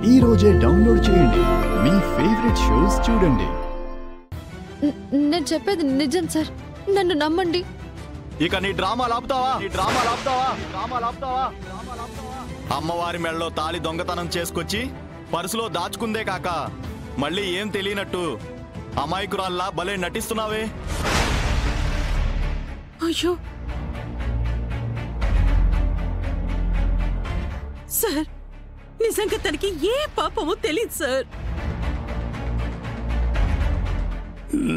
ఈ రోజే డౌన్లోడ్ చేయండి, మీ ఫేవరెట్ షోస్ చూడండి. నేను చెప్పేది నిజం సార్, నన్ను నమ్మండి. ఇక నీ డ్రామాలు ఆపుతావా? అమ్మవారి మెడలో తాళి దొంగతనం చేసుకొచ్చి పర్సులో దాచుకుందే కాక మళ్ళీ ఏం తెలియనట్టు అమాయకురాల్లా భలే నటిస్తున్నావే. అయ్యో సార్, నిజంగా తనకి ఏ పాపమో తెలియదు సార్.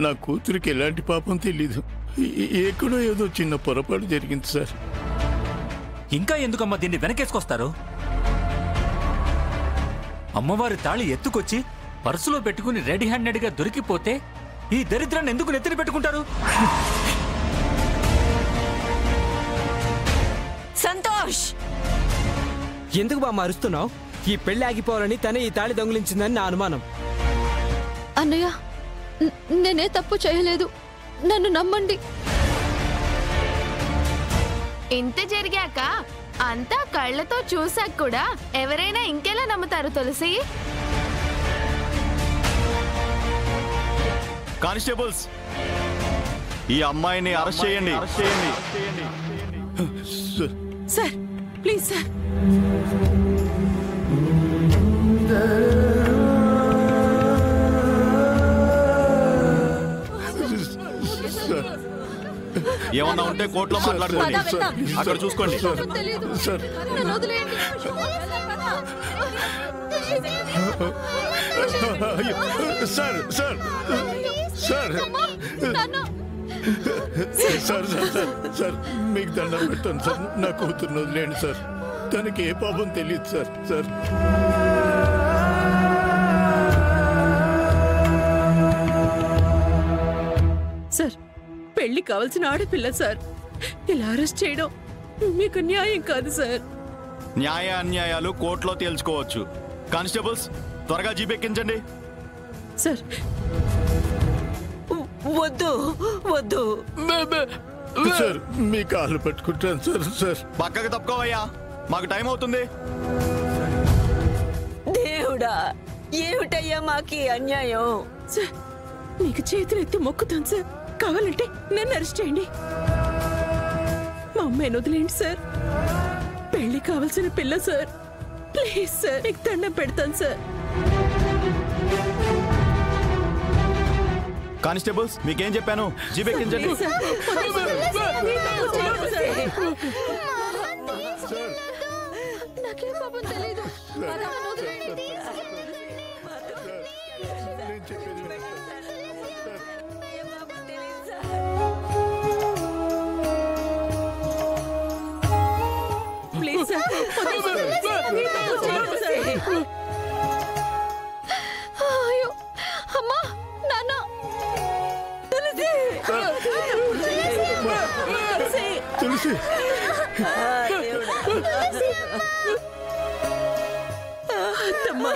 నా కూతురికి ఎలాంటి పాపం తెలీదు. ఎక్కడో ఏదో చిన్న పొరపాటు జరిగింది సార్. ఇంకా ఎందుకమ్మా దీన్ని వెనకేసుకొస్తారు? అమ్మవారి తాళి ఎత్తుకొచ్చి పర్సులో పెట్టుకుని రెడీ హ్యాండెడ్ గా దొరికిపోతే ఈ దరిద్రాన్ని ఎందుకు నెత్తిన పెట్టుకుంటారు? సంతోష్, ఎందుకు బామ్మ అరుస్తున్నావు? ఈ పెళ్లి ఆగిపోవాలని తనే ఈ తాళి దొంగిలించిందని నా అనుమానం. అన్నయ్య, నేనే తప్పు చేయలేదు, నన్ను నమ్మండి. ఇంత జరిగాక అంతా కళ్ళతో చూసాక కూడా ఎవరైనా ఇంకెలా నమ్ముతారు తులసి? కానిస్టేబుల్స్, ఈ అమ్మాయిని అరెస్ట్ చేయండి. Sir please sir. ఏమన్నా ఉంటే కోర్టులో మాట్లాడుకోండి, అక్కడ చూసుకోండి. Sir sir sir sir sir మీకు దండం పెట్టాను సార్. నా కూతుర్ని వదిలేండి సార్, తనకి ఏ పాపం తెలియదు సార్. సార్ సార్, పెళ్లి కావాల్సిన ఆడపిల్ల సార్, ఇలా అరెస్ట్ చేయడం మీకు న్యాయం కాదు సార్. న్యాయ అన్యాయాలు కోర్టులో తేల్చుకోవచ్చు. కానిస్టేబుల్స్, త్వరగా జీప్ ఎక్కించండి. సార్ వద్దు వద్దు సార్, మీ కాళ్ళు పట్టుకుంటాను సార్. సార్ పక్కకు తప్పుకోవయ్యా, మాకు టైం అవుతుంది. దేవుడా, ఏమిటయ్యా మాకి అన్యాయం? సార్, మీకు చేతులు ఎత్తి మొక్కుతాను సార్, కావాలంటే నన్ను అరెస్ట్ చేయండి. మా అమ్మాయిని వదిలేండి సార్, పెళ్లి కావాల్సిన పిల్ల సార్. ప్లీజ్ సార్, మీకు దండం పెడతాను సార్. కానిస్టేబుల్స్, మీకేం చెప్పాను? జీప్ ఎక్కించండి. నాకేం పాపం తెలీదు. Please sir. అయ్యో అమ్మా, నాన్న. తులసి, అత్తమ్మా.